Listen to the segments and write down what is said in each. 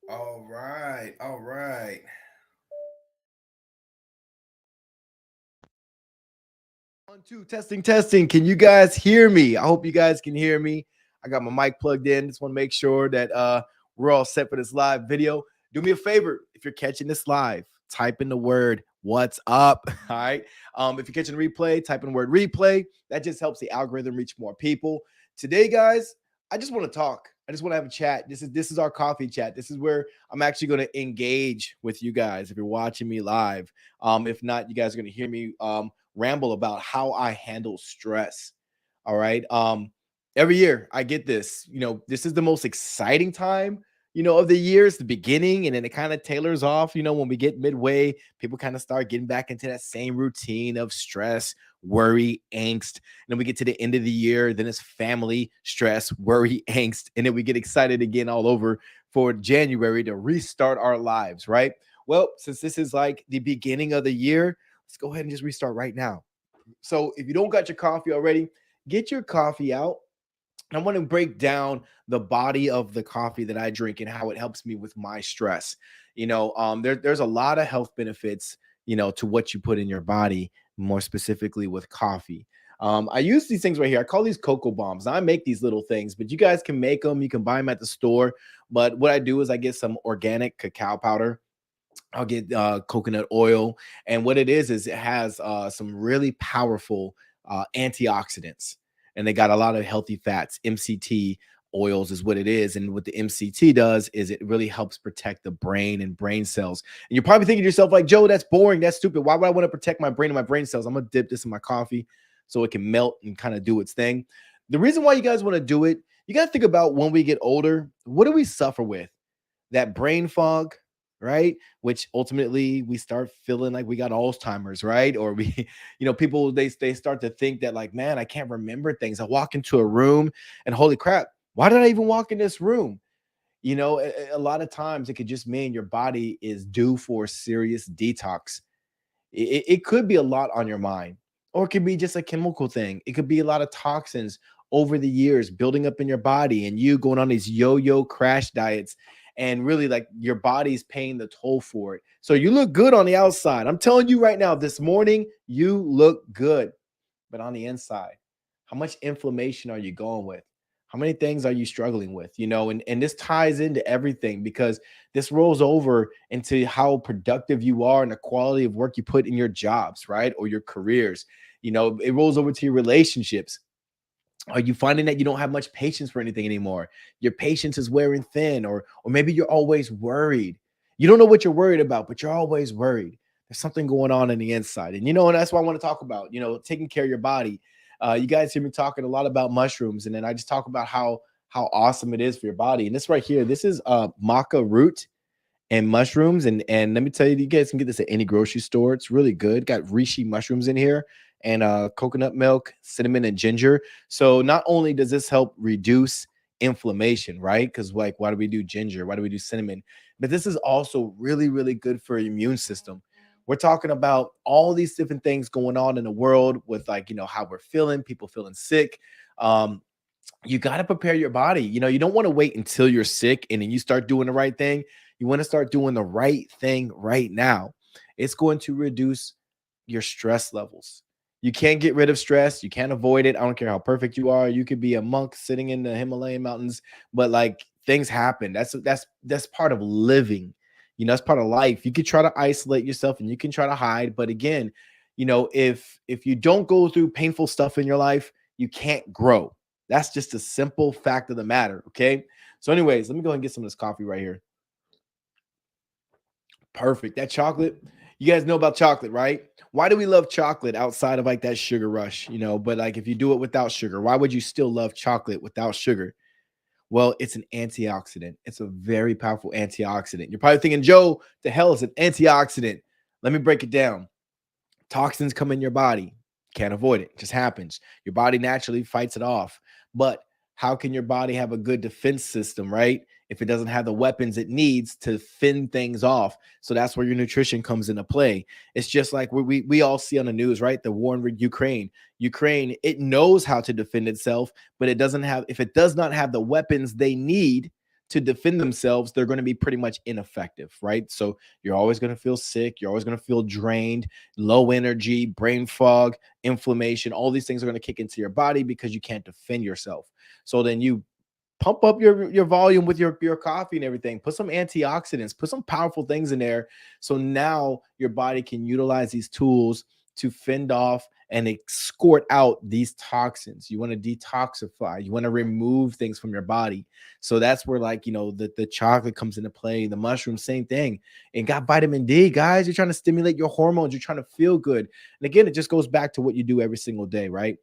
All right, all right. 1, 2, testing, testing. Can you guys hear me? I hope you guys can hear me. I got my mic plugged in. Just want to make sure that we're all set for this live video. Do me a favor if you're catching this live, type in the word "What's up." All right. If you're catching replay, type in the word "replay." That just helps the algorithm reach more people. Today, guys, I just want to talk. I just want to have a chat. This is our coffee chat. This is where I'm actually going to engage with you guys. If you're watching me live, if not, you guys are going to hear me ramble about how I handle stress. All right. Every year I get this, this is the most exciting time, of the year. It's the beginning, and then it kind of tailors off, when we get midway, people kind of start getting back into that same routine of stress, worry, angst. And then we get to the end of the year, then it's family, stress, worry, angst. And then we get excited again all over for January to restart our lives, right? Well, since this is like the beginning of the year, let's go ahead and just restart right now. So if you don't got your coffee already, get your coffee out. I want to break down the body of the coffee that I drink and how it helps me with my stress. There's a lot of health benefits, to what you put in your body, more specifically with coffee. I use these things right here. I call these cocoa bombs. Now, I make these little things, but you guys can make them. You can buy them at the store. But what I do is I get some organic cacao powder. I'll get coconut oil, and what it is it has some really powerful antioxidants, and they got a lot of healthy fats. MCT oils is what it is, and what the MCT does is it really helps protect the brain and brain cells. And you're probably thinking to yourself, like, Joe, that's boring, that's stupid. Why would I want to protect my brain and my brain cells? I'm gonna dip this in my coffee so it can melt and kind of do its thing. The reason why you guys want to do it, you got to think about when we get older, what do we suffer with? That brain fog, right? Which ultimately we start feeling like we got Alzheimer's, right? Or we, people they start to think that, like, man, I can't remember things. I walk into a room and holy crap, why did I even walk in this room? A lot of times it could just mean your body is due for a serious detox. It could be a lot on your mind, or it could be just a chemical thing. It could be a lot of toxins over the years building up in your body, and you going on these yo-yo crash diets, and really, like, your body's paying the toll for it. So you look good on the outside. I'm telling you right now, this morning you look good, but on the inside, how much inflammation are you going with? How many things are you struggling with? And this ties into everything, because this rolls over into how productive you are and the quality of work you put in your jobs, right? Or your careers. It rolls over to your relationships. Are you finding that you don't have much patience for anything anymore? Your patience is wearing thin, or maybe you're always worried. You don't know what you're worried about, but you're always worried. There's something going on in the inside. And that's what I want to talk about, taking care of your body. You guys hear me talking a lot about mushrooms, and then I just talk about how awesome it is for your body. And this right here, this is maca root and mushrooms. And let me tell you, you guys can get this at any grocery store. It's really good. Got reishi mushrooms in here, and coconut milk, cinnamon, and ginger. So not only does this help reduce inflammation, right? Because, like, why do we do ginger? Why do we do cinnamon? But this is also really, really good for your immune system. We're talking about all these different things going on in the world with, like, how we're feeling, people feeling sick. You got to prepare your body. You don't want to wait until you're sick and then you start doing the right thing. You want to start doing the right thing right now. It's going to reduce your stress levels. You can't get rid of stress. You can't avoid it. I don't care how perfect you are. You could be a monk sitting in the Himalayan mountains, but, like, things happen. That's part of living. That's part of life. You could try to isolate yourself and you can try to hide, but again, if you don't go through painful stuff in your life, you can't grow. That's just a simple fact of the matter. Okay. So, anyways, let me go ahead and get some of this coffee right here. Perfect. That chocolate, you guys know about chocolate, right? Why do we love chocolate outside of, like, that sugar rush? But, like, if you do it without sugar, why would you still love chocolate without sugar? Well, it's an antioxidant. It's a very powerful antioxidant. You're probably thinking, Joe, the hell is an antioxidant? Let me break it down. Toxins come in your body. Can't avoid it. It just happens. Your body naturally fights it off. But how can your body have a good defense system, right? If it doesn't have the weapons it needs to fend things off. So that's where your nutrition comes into play. It's just like we all see on the news, right? The war in Ukraine. Ukraine, it knows how to defend itself, but it doesn't have, if it does not have the weapons they need to defend themselves, they're going to be pretty much ineffective, right? So you're always going to feel sick, you're always going to feel drained, low energy, brain fog, inflammation. All these things are going to kick into your body because you can't defend yourself. So then you pump up your volume with your coffee and everything. Put some antioxidants, put some powerful things in there. So now your body can utilize these tools to fend off and escort out these toxins. You want to detoxify, you want to remove things from your body. So that's where, like, the chocolate comes into play, the mushroom, same thing. And got vitamin D, guys. You're trying to stimulate your hormones, you're trying to feel good. And again, it just goes back to what you do every single day, right?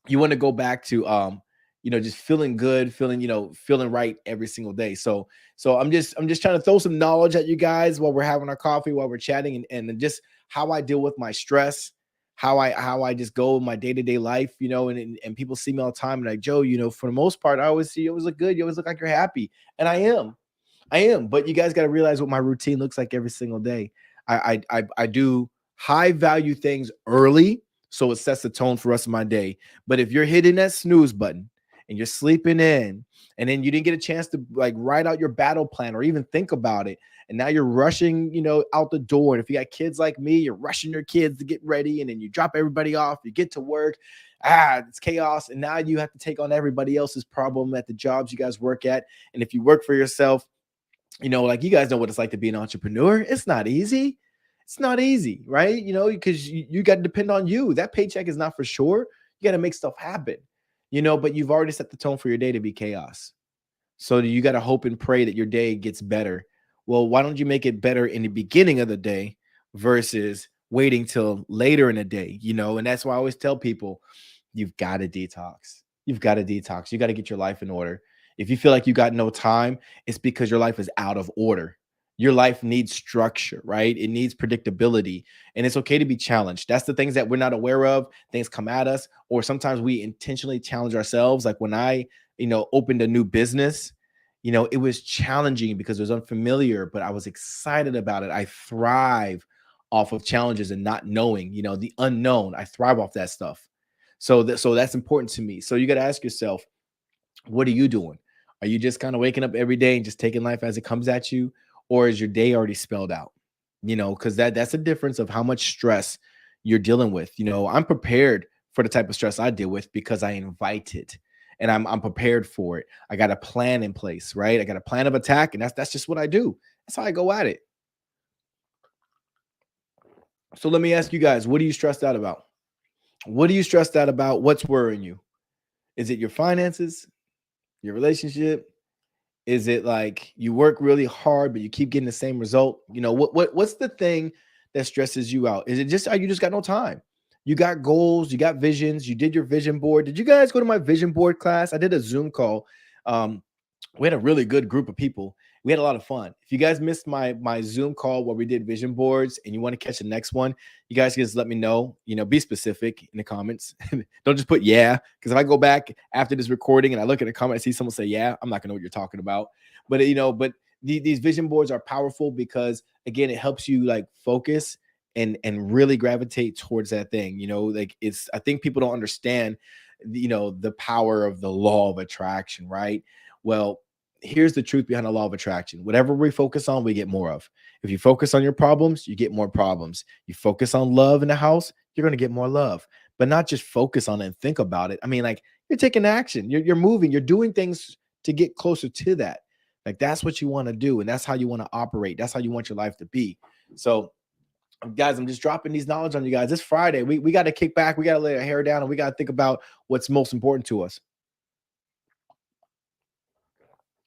You want to go back to just feeling good, feeling right every single day. So I'm just trying to throw some knowledge at you guys while we're having our coffee, while we're chatting, and just how I deal with my stress, how I just go in my day-to-day life, and people see me all the time and like, Joe, for the most part, I always see you always look good, you always look like you're happy. And I am, but you guys got to realize what my routine looks like every single day. I do high value things early, so it sets the tone for the rest of my day. But if you're hitting that snooze button and you're sleeping in, and then you didn't get a chance to like write out your battle plan or even think about it, and now you're rushing, out the door. And if you got kids like me, you're rushing your kids to get ready, and then you drop everybody off, you get to work, it's chaos, and now you have to take on everybody else's problem at the jobs you guys work at. And if you work for yourself, like, you guys know what it's like to be an entrepreneur. It's not easy. It's not easy, right? Because you got to depend on you. That paycheck is not for sure. You got to make stuff happen, but you've already set the tone for your day to be chaos. So you got to hope and pray that your day gets better. Well, why don't you make it better in the beginning of the day versus waiting till later in the day, And that's why I always tell people, you've got to detox. You've got to detox. You got to get your life in order. If you feel like you got no time, it's because your life is out of order. Your life needs structure, right? It needs predictability, and it's okay to be challenged. That's the things that we're not aware of. Things come at us, or sometimes we intentionally challenge ourselves. Like when I, opened a new business, it was challenging because it was unfamiliar, but I was excited about it. I thrive off of challenges and not knowing, the unknown. I thrive off that stuff. So that's important to me. So you got to ask yourself, what are you doing? Are you just kind of waking up every day and just taking life as it comes at you? Or is your day already spelled out? Because that's a difference of how much stress you're dealing with. I'm prepared for the type of stress I deal with because I invite it, and I'm prepared for it. I got a plan in place, right? I got a plan of attack, and that's just what I do. That's how I go at it. So let me ask you guys, what are you stressed out about? What are you stressed out about? What's worrying you? Is it your finances, your relationship? Is it like you work really hard, but you keep getting the same result? What's the thing that stresses you out? Is it just you just got no time? You got goals, you got visions, you did your vision board. Did you guys go to my vision board class? I did a Zoom call. We had a really good group of people. We had a lot of fun. If you guys missed my Zoom call where we did vision boards and you want to catch the next one, you guys just let me know. Be specific in the comments. Don't just put yeah, because if I go back after this recording and I look at the comment, I see someone say yeah, I'm not gonna know what you're talking about. But these vision boards are powerful because, again, it helps you like focus and really gravitate towards that thing. I think people don't understand the power of the law of attraction, right? Well, here's the truth behind the law of attraction. Whatever we focus on, we get more of. If you focus on your problems, you get more problems. You focus on love in the house, you're going to get more love. But not just focus on it and think about it. I mean, like, you're taking action, you're moving, you're doing things to get closer to that. Like, that's what you want to do, and that's how you want to operate. That's how you want your life to be. So, guys, I'm just dropping these knowledge on you guys. It's Friday. We got to kick back. We got to lay our hair down, and we got to think about what's most important to us.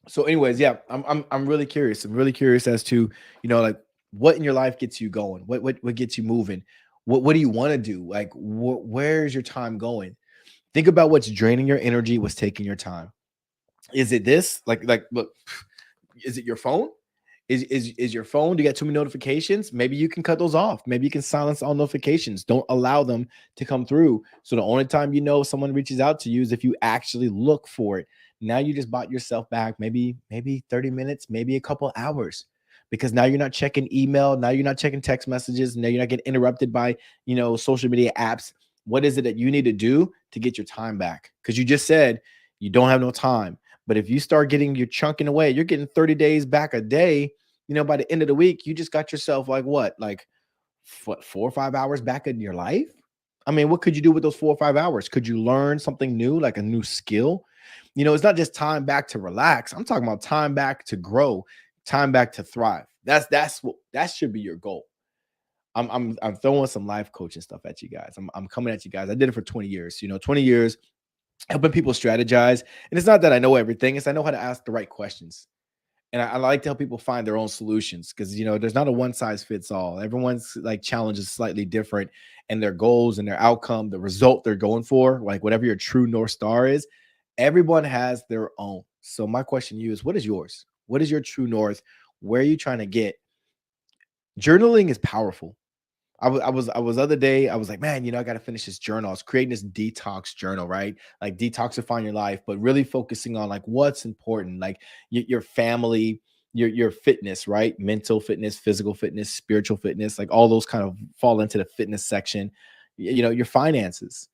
So anyways, yeah, I'm really curious. I'm really curious as to, like, what in your life gets you going? What gets you moving? What do you want to do? Like, where's your time going? Think about what's draining your energy, what's taking your time. Is it this? Like look, is it your phone? Is your phone? Do you got too many notifications? Maybe you can cut those off. Maybe you can silence all notifications. Don't allow them to come through. So the only time someone reaches out to you is if you actually look for it. Now you just bought yourself back maybe 30 minutes, maybe a couple hours, because now you're not checking email. Now you're not checking text messages. Now you're not getting interrupted by, social media apps. What is it that you need to do to get your time back? Because you just said you don't have no time. But if you start getting your chunking away, you're getting 30 days back a day. By the end of the week, you just got yourself like what, like what, 4 or 5 hours back in your life? I mean, what could you do with those 4 or 5 hours? Could you learn something new, like a new skill? It's not just time back to relax. I'm talking about time back to grow, time back to thrive. That's what that should be your goal. I'm throwing some life coaching stuff at you guys. I'm coming at you guys. I did it for 20 years. 20 years helping people strategize. And it's not that I know everything, it's I know how to ask the right questions. And I like to help people find their own solutions because there's not a one size fits all. Everyone's like challenge is slightly different, and their goals and their outcome, the result they're going for, like whatever your true North Star is, everyone has their own. So my question to you is, what is yours? What is your true north? Where are you trying to get? Journaling is powerful. I was other day, I was like, man, I got to finish this journal. I was creating this detox journal, right? Like detoxifying your life, but really focusing on like what's important, like your family, your fitness, right? Mental fitness, physical fitness, spiritual fitness, like all those kind of fall into the fitness section. Your finances.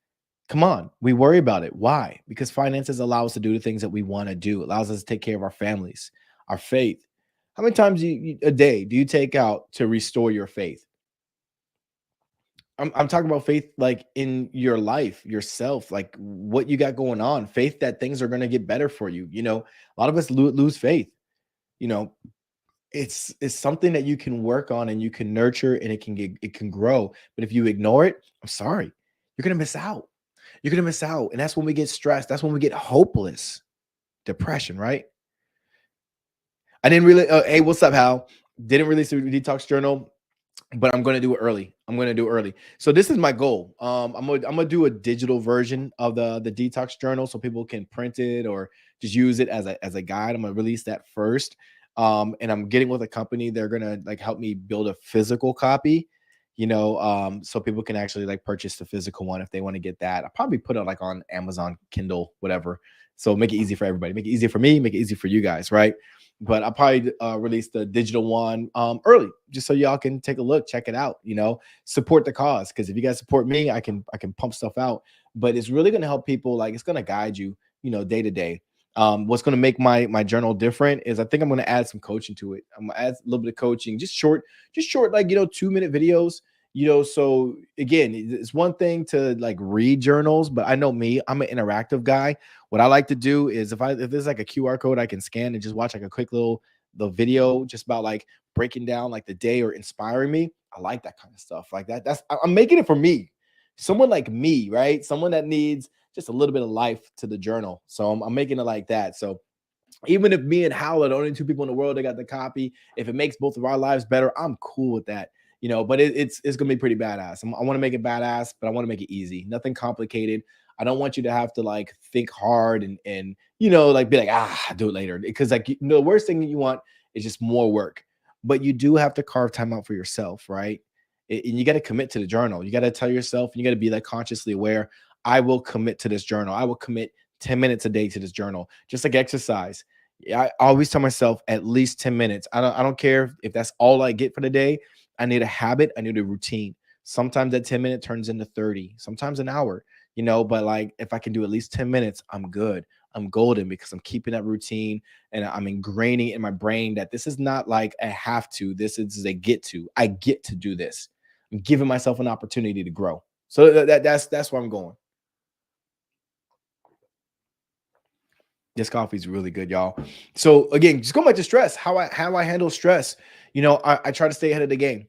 Come on, we worry about it. Why? Because finances allow us to do the things that we want to do. It allows us to take care of our families, our faith. How many times a day do you take out to restore your faith? I'm talking about faith like in your life, yourself, like what you got going on, faith that things are going to get better for you. A lot of us lose faith. You know, it's something that you can work on and you can nurture and it can grow. But if you ignore it, I'm sorry, you're going to miss out. You're going to miss out. And that's when we get stressed. That's when we get hopeless, depression, right? I didn't really, hey, what's up, Hal? Didn't release a detox journal, but I'm going to do it early. I'm going to do it early. So this is my goal. I'm gonna do a digital version of the detox journal so people can print it or just use it as a guide. I'm gonna release that first. And I'm getting with a company. They're gonna like help me build a physical copy. So people can actually like purchase the physical one if they want to get that. I'll probably put it like on Amazon, Kindle, whatever. So make it easy for everybody. Make it easy for me. Make it easy for you guys, right? But I'll probably release the digital one early, just so y'all can take a look, check it out. Support the cause, because if you guys support me, I can pump stuff out. But it's really going to help people. Like it's going to guide you, day to day. What's going to make my journal different is I think I'm going to add some coaching to it. I'm going to add a little bit of coaching, just short, like 2-minute videos. So again, it's one thing to like read journals, but I know me, I'm an interactive guy. What I like to do is if there's like a QR code I can scan and just watch like a quick little the video just about like breaking down like the day or inspiring me. I like that kind of stuff. Like that. I'm making it for me. Someone like me, right? Someone that needs just a little bit of life to the journal. So I'm making it like that. So even if me and Hal are the only two people in the world that got the copy, if it makes both of our lives better, I'm cool with that. But it's gonna be pretty badass. I want to make it badass, but I want to make it easy, nothing complicated. I don't want you to have to like think hard and like be like do it later, because like the worst thing that you want is just more work. But you do have to carve time out for yourself, right? And you got to commit to the journal. You got to tell yourself, and you got to be like consciously aware. I will commit to this journal. I will commit 10 minutes a day to this journal, just like exercise. I always tell myself at least 10 minutes. I don't care if that's all I get for the day. I need a habit. I need a routine. Sometimes that 10 minute turns into 30, sometimes an hour, but like if I can do at least 10 minutes, I'm good. I'm golden because I'm keeping that routine and I'm ingraining in my brain that this is not like a have to, this is a get to. I get to do this. I'm giving myself an opportunity to grow. So that's where I'm going. This coffee is really good, y'all. So again, just going back to stress, how I handle stress. I try to stay ahead of the game,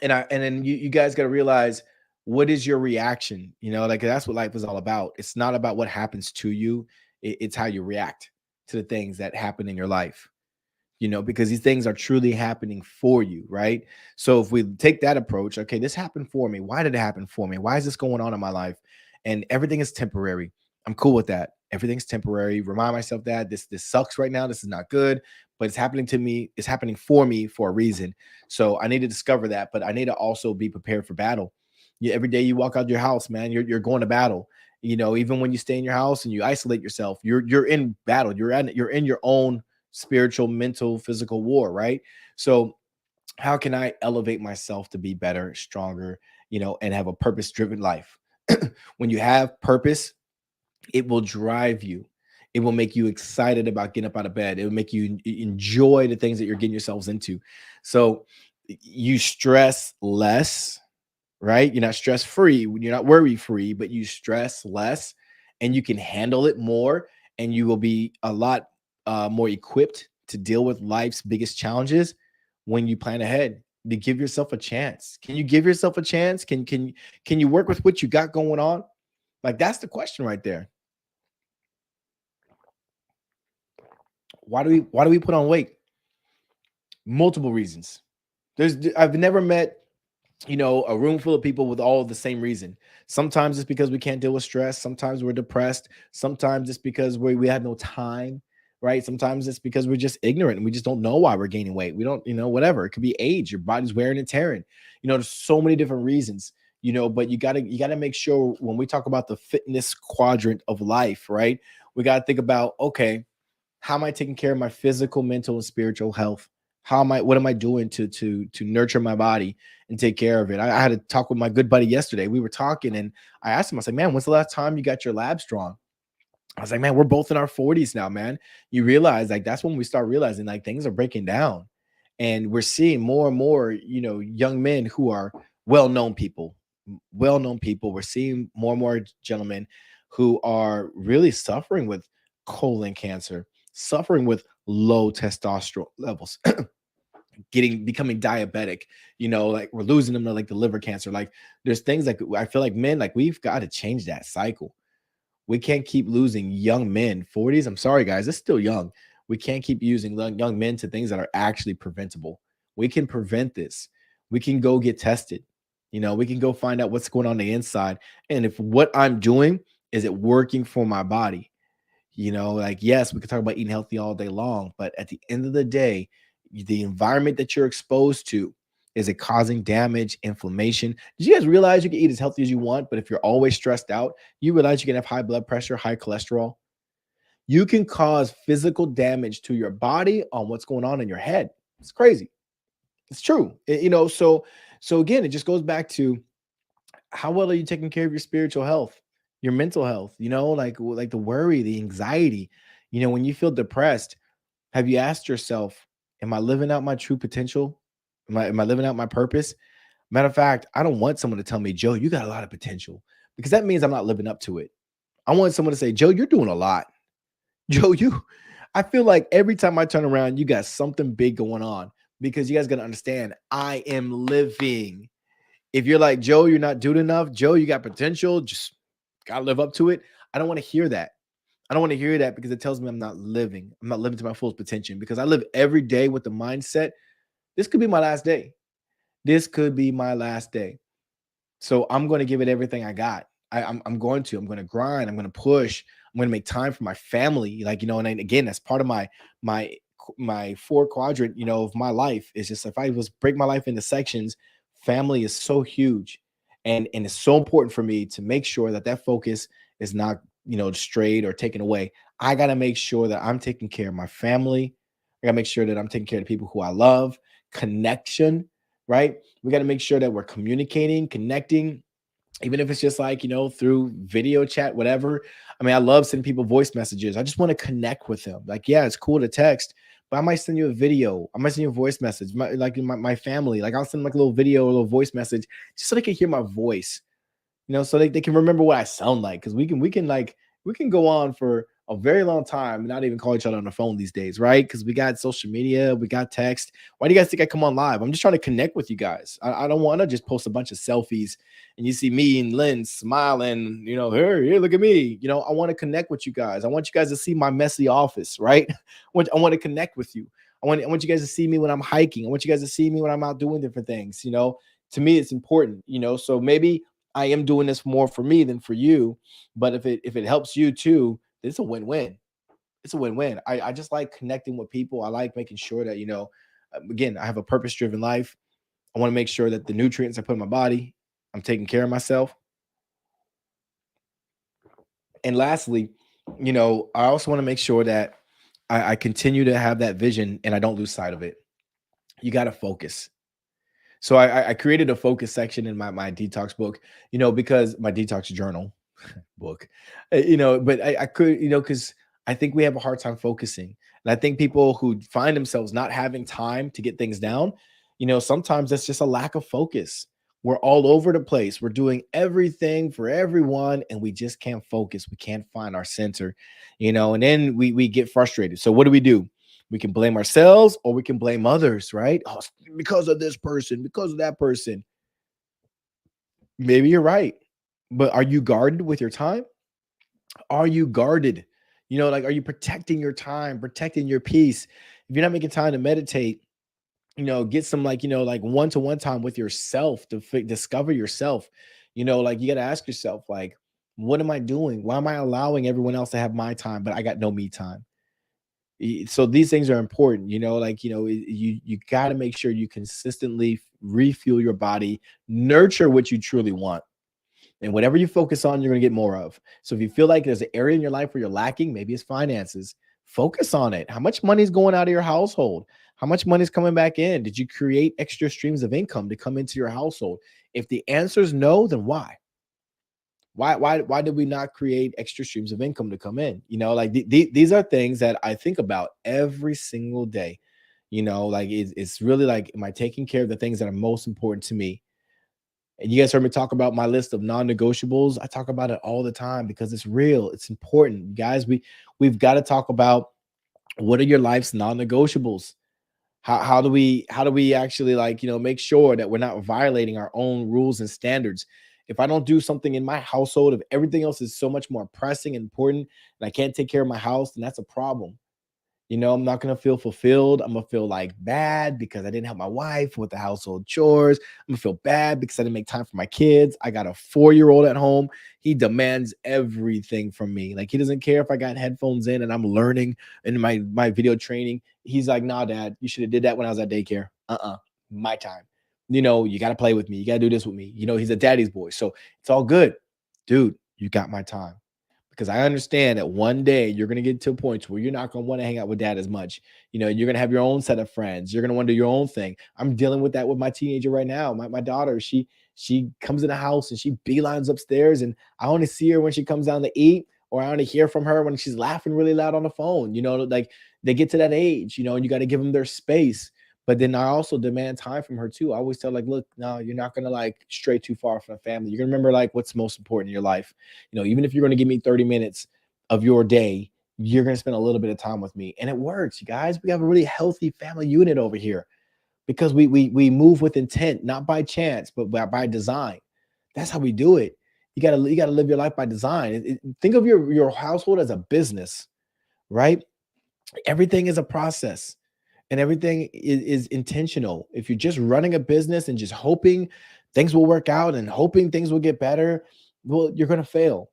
and then you guys got to realize what is your reaction. Like that's what life is all about. It's not about what happens to you; it's how you react to the things that happen in your life. Because these things are truly happening for you, right? So if we take that approach, okay, this happened for me. Why did it happen for me? Why is this going on in my life? And everything is temporary. I'm cool with that. Everything's temporary. Remind myself that this sucks right now. This is not good, but it's happening to me. It's happening for me for a reason. So I need to discover that, but I need to also be prepared for battle. Every day you walk out your house, man, you're going to battle. Even when you stay in your house and you isolate yourself, you're in battle. You're in your own spiritual, mental, physical war, right? So how can I elevate myself to be better, stronger, and have a purpose driven life? When you have purpose, it will drive you. It will make you excited about getting up out of bed. It will make you enjoy the things that you're getting yourselves into. So you stress less, right? You're not stress free, you're not worry free, but you stress less and you can handle it more. And you will be a lot more equipped to deal with life's biggest challenges when you plan ahead. To give yourself a chance. Can you give yourself a chance? Can you work with what you got going on? Like, that's the question right there. Why do we put on weight? Multiple reasons. I've never met a room full of people with all the same reason. Sometimes it's because we can't deal with stress. Sometimes we're depressed. Sometimes it's because we have no time, right? Sometimes it's because we're just ignorant and we just don't know why we're gaining weight. We don't, whatever. It could be age, your body's wearing and tearing. There's so many different reasons, but you gotta make sure when we talk about the fitness quadrant of life, right? We gotta think about, okay, how am I taking care of my physical, mental, and spiritual health? What am I doing to nurture my body and take care of it? I had a talk with my good buddy yesterday. We were talking and I asked him, I was like, man, when's the last time you got your labs drawn? I was like, man, we're both in our 40s now, man. You realize, like, that's when we start realizing, like, things are breaking down. And we're seeing more and more, young men who are well-known people, well-known people. We're seeing more and more gentlemen who are really suffering with colon cancer, suffering with low testosterone levels, becoming diabetic, like we're losing them to like the liver cancer. Like, there's things like I feel like men, like, we've got to change that cycle. We can't keep losing young men, 40s. I'm sorry, guys, it's still young. We can't keep using young men to things that are actually preventable. We can prevent this. We can go get tested. We can go find out what's going on the inside. And if what I'm doing, is it working for my body? Like, yes, we could talk about eating healthy all day long, but at the end of the day, the environment that you're exposed to, is it causing damage, inflammation? Did you guys realize you can eat as healthy as you want, but if you're always stressed out, you realize you can have high blood pressure, high cholesterol? You can cause physical damage to your body on what's going on in your head. It's crazy. It's true. So again, it just goes back to, how well are you taking care of your spiritual health, your mental health, like the worry, the anxiety, when you feel depressed, have you asked yourself, am I living out my true potential? Am I living out my purpose? Matter of fact, I don't want someone to tell me, Joe, you got a lot of potential, because that means I'm not living up to it. I want someone to say, Joe, you're doing a lot. Joe, I feel like every time I turn around, you got something big going on, because you guys got to understand, I am living. If you're like, Joe, you're not doing enough, Joe, you got potential, just gotta live up to it, I don't want to hear that. I don't want to hear that, because it tells me I'm not living. I'm not living to my full potential, because I live every day with the mindset, this could be my last day. This could be my last day. So I'm going to give it everything I got. I'm going to. I'm going to grind. I'm going to push. I'm going to make time for my family. Like, and then again, that's part of my my four quadrant, of my life. Is just, if I was break my life into sections, family is so huge, and it's so important for me to make sure that that focus is not, strayed or taken away. I got to make sure that I'm taking care of my family. I got to make sure that I'm taking care of the people who I love. Connection, right? We got to make sure that we're communicating, connecting, even if it's just like, through video chat, whatever. I mean, I love sending people voice messages. I just want to connect with them. Like, yeah, it's cool to text, but I might send you a video. I might send you a voice message. My family, like, I'll send like a little video, a little voice message, just so they can hear my voice, so they can remember what I sound like. Cause we can go on for a very long time and not even call each other on the phone these days, right? Because we got social media, we got text. Why do you guys think I come on live? I'm just trying to connect with you guys. I don't want to just post a bunch of selfies and you see me and Lynn smiling, here, look at me. I want to connect with you guys. I want you guys to see my messy office, right? I want to connect with you. I want you guys to see me when I'm hiking. I want you guys to see me when I'm out doing different things. To me, it's important, so maybe I am doing this more for me than for you. But if it helps you too, it's a win-win. It's a win-win. I just like connecting with people. I like making sure that, again, I have a purpose-driven life. I want to make sure that the nutrients I put in my body, I'm taking care of myself. And lastly, I also want to make sure that I continue to have that vision and I don't lose sight of it. You got to focus. So I created a focus section in my detox book, because my detox journal book, but I could, because I think we have a hard time focusing. And I think people who find themselves not having time to get things down, sometimes that's just a lack of focus. We're all over the place. We're doing everything for everyone and we just can't focus. We can't find our center, and then we get frustrated. So what do? We can blame ourselves or we can blame others, right? Oh, it's because of this person, because of that person. Maybe you're right. But are you guarded with your time? Are you guarded? Like, are you protecting your time, protecting your peace? If you're not making time to meditate, get some like one-to-one time with yourself to discover yourself. Like you got to ask yourself, like, what am I doing? Why am I allowing everyone else to have my time, but I got no me time? So these things are important, like, you got to make sure you consistently refuel your body, nurture what you truly want. And whatever you focus on, you're going to get more of. So if you feel like there's an area in your life where you're lacking, maybe it's finances, focus on it. How much money is going out of your household? How much money is coming back in? Did you create extra streams of income to come into your household? If the answer is no, then why? Why did we not create extra streams of income to come in? Like these are things that I think about every single day. Like it's really like, am I taking care of the things that are most important to me? And you guys heard me talk about my list of non-negotiables. I talk about it all the time because it's real. It's important. Guys, we've got to talk about, what are your life's non-negotiables? How do we actually, like, make sure that we're not violating our own rules and standards? If I don't do something in my household, if everything else is so much more pressing and important and I can't take care of my house, then that's a problem. I'm not going to feel fulfilled. I'm going to feel like bad because I didn't help my wife with the household chores. I'm going to feel bad because I didn't make time for my kids. I got a 4-year-old at home. He demands everything from me. Like, he doesn't care if I got headphones in and I'm learning in my video training. He's like, nah, dad, you should have did that when I was at daycare. My time. You got to play with me. You got to do this with me. He's a daddy's boy. So it's all good. Dude, you got my time, because I understand that one day you're going to get to a point where you're not going to want to hang out with dad as much. You're going to have your own set of friends. You're going to want to do your own thing. I'm dealing with that with my teenager right now. My daughter, she comes in the house and she beelines upstairs, and I only see her when she comes down to eat, or I only hear from her when she's laughing really loud on the phone. Like, they get to that age, and you got to give them their space. But then I also demand time from her too. I always tell, like, look, no, you're not going to like stray too far from the family. You're going to remember like what's most important in your life. Even if you're going to give me 30 minutes of your day, you're going to spend a little bit of time with me. And it works, you guys. We have a really healthy family unit over here because we move with intent, not by chance, but by design. That's how we do it. You gotta live your life by design. Think of your household as a business, right? Everything is a process and everything is intentional. If you're just running a business and just hoping things will work out and hoping things will get better, well, you're going to fail.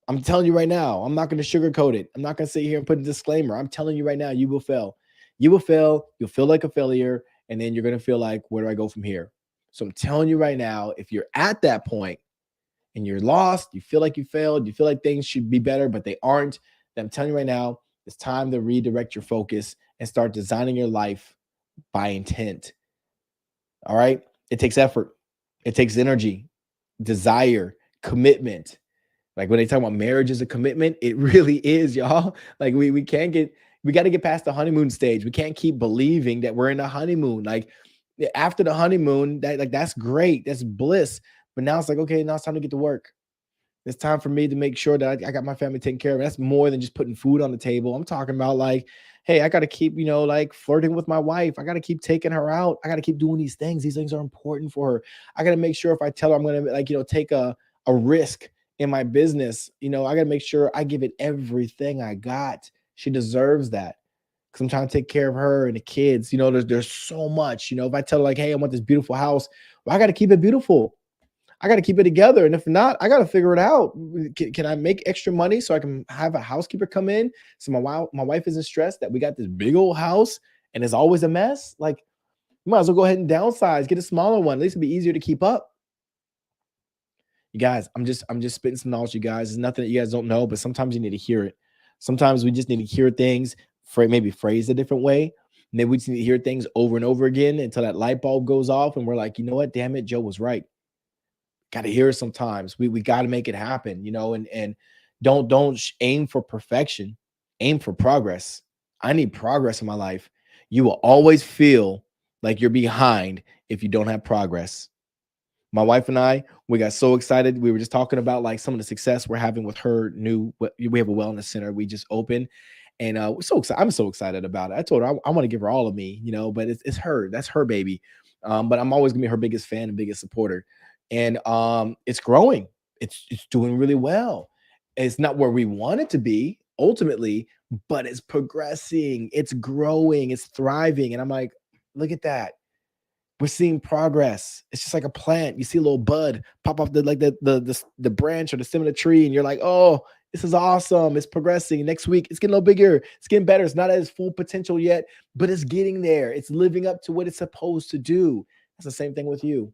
I'm telling you right now, I'm not going to sugarcoat it. I'm not going to sit here and put a disclaimer. I'm telling you right now, you will fail. You will fail. You'll feel like a failure. And then you're going to feel like, where do I go from here? So I'm telling you right now, if you're at that point and you're lost, you feel like you failed, you feel like things should be better, but they aren't, then I'm telling you right now, it's time to redirect your focus and start designing your life by intent. All right. It takes effort, it takes energy, desire, commitment. Like, when they talk about marriage as a commitment, it really is, y'all. Like, we got to get past the honeymoon stage. We can't keep believing that we're in a honeymoon. Like, after the honeymoon, that's great. That's bliss. But now it's like, okay, now it's time to get to work. It's time for me to make sure that I got my family taken care of. That's more than just putting food on the table. I'm talking about, like, hey, I got to keep, like, flirting with my wife. I got to keep taking her out. I got to keep doing these things. These things are important for her. I got to make sure if I tell her I'm going to, like, take a risk in my business, I got to make sure I give it everything I got. She deserves that, because I'm trying to take care of her and the kids. There's so much, if I tell her, like, hey, I want this beautiful house, well, I got to keep it beautiful. I got to keep it together. And if not, I got to figure it out. Can I make extra money so I can have a housekeeper come in, so my wife isn't stressed that we got this big old house and it's always a mess? Like, you might as well go ahead and downsize, get a smaller one. At least it'll be easier to keep up. You guys, I'm just spitting some knowledge, you guys. It's nothing that you guys don't know, but sometimes you need to hear it. Sometimes we just need to hear things, maybe phrased a different way. Maybe we just need to hear things over and over again until that light bulb goes off and we're like, you know what? Damn it, Joe was right. Got to hear it sometimes. We got to make it happen, and don't aim for perfection. Aim for progress. I need progress in my life. You will always feel like you're behind if you don't have progress. My wife and I, we got so excited. We were just talking about like some of the success we're having with her new. We have a wellness center we just opened, and we're so excited. I'm so excited about it. I told her I want to give her all of me, but it's her. That's her baby. But I'm always gonna be her biggest fan and biggest supporter, and it's growing. It's doing really well. It's not where we want it to be ultimately, but it's progressing. It's growing. It's thriving, and I'm like, look at that, we're seeing progress. It's just like a plant. You see a little bud pop off the branch or the stem of the tree, and you're like, oh, this is awesome. It's progressing. Next week, it's getting a little bigger. It's getting better. It's not at its full potential yet, but it's getting there. It's living up to what it's supposed to do. That's the same thing with you.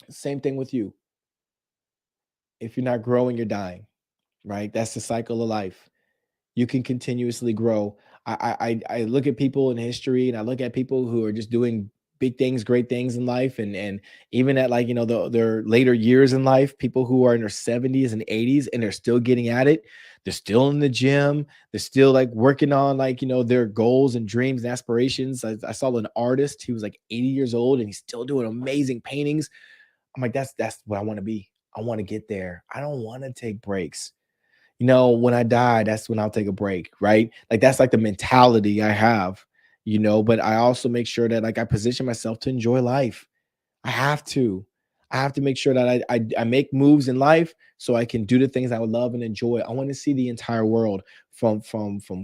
Same thing with you. If you're not growing, you're dying, right? That's the cycle of life. You can continuously grow. I look at people in history, and I look at people who are just doing big things, great things in life, and even at like their later years in life, people who are in their 70s and 80s and they're still getting at it. They're still in the gym. They're still like working on like their goals and dreams and aspirations. I saw an artist. He was like 80 years old and he's still doing amazing paintings. I'm like, that's what I want to be. I want to get there. I don't want to take breaks. When I die, that's when I'll take a break, right? Like that's like the mentality I have, but I also make sure that like I position myself to enjoy life. I have to. I have to make sure that I make moves in life so I can do the things I would love and enjoy. I want to see the entire world from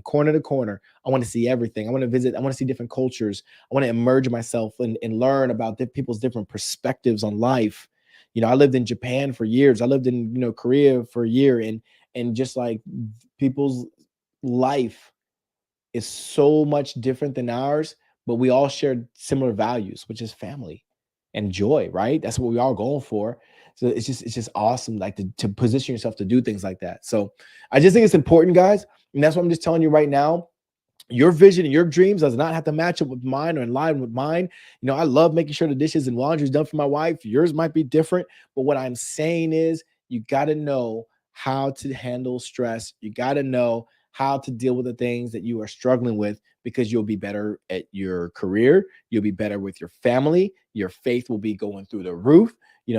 corner to corner. I want to see everything. I want to visit. I want to see different cultures. I want to immerse myself and learn about people's different perspectives on life. I lived in Japan for years. I lived in Korea for a year, and just like people's life is so much different than ours, but we all share similar values, which is family and joy, right? That's what we all going for. So it's just awesome, like to position yourself to do things like that. So I just think it's important, guys. And that's what I'm just telling you right now. Your vision and your dreams does not have to match up with mine or in line with mine. I love making sure the dishes and laundry is done for my wife. Yours might be different, but what I'm saying is you got to know how to handle stress. You got to know how to deal with the things that you are struggling with, because you'll be better at your career. You'll be better with your family. Your faith will be going through the roof.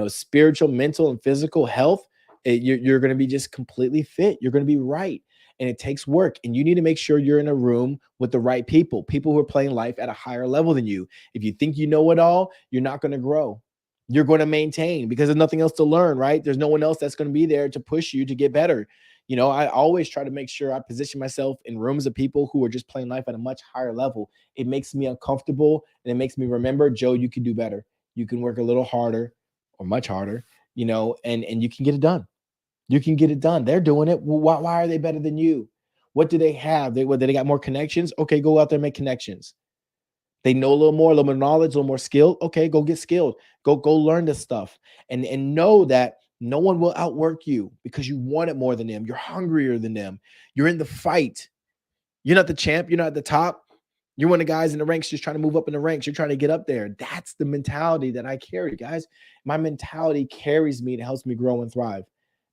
Spiritual, mental, and physical health. You're going to be just completely fit. You're going to be right. And it takes work, and you need to make sure you're in a room with the right people who are playing life at a higher level than you. If you think you know it all, you're not going to grow. You're going to maintain because there's nothing else to learn, right? There's no one else that's going to be there to push you to get better. I always try to make sure I position myself in rooms of people who are just playing life at a much higher level. It makes me uncomfortable, and it makes me remember, Joe, you can do better. You can work a little harder or much harder, and you can get it done. You can get it done. They're doing it. Why are they better than you? What do they have? They got more connections? Okay, go out there and make connections. They know a little more, a little more knowledge, a little more skill. Okay, go get skilled. Go learn this stuff. And know that no one will outwork you because you want it more than them. You're hungrier than them. You're in the fight. You're not the champ. You're not at the top. You're one of the guys in the ranks just trying to move up in the ranks. You're trying to get up there. That's the mentality that I carry, guys. My mentality carries me and helps me grow and thrive.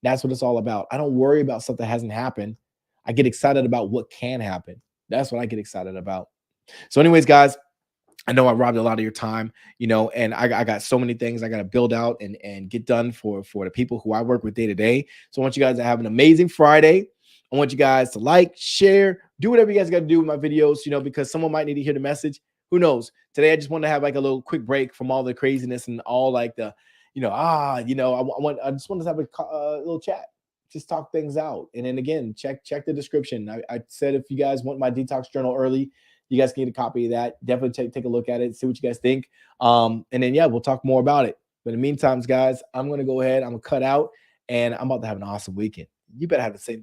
That's what it's all about. I don't worry about stuff that hasn't happened. I get excited about what can happen. That's what I get excited about. So, anyways, guys, I know I robbed a lot of your time, and I got so many things I got to build out and get done for the people who I work with day to day. So I want you guys to have an amazing Friday. I want you guys to like, share, do whatever you guys got to do with my videos, because someone might need to hear the message. Who knows? Today, I just want to have like a little quick break from all the craziness and all like the, I just want to have a little chat, just talk things out. And then again, check the description. I said, if you guys want my detox journal early, you guys can get a copy of that. Definitely take a look at it, see what you guys think. And then, yeah, we'll talk more about it. But in the meantime, guys, I'm going to go ahead. I'm going to cut out, and I'm about to have an awesome weekend. You better have the same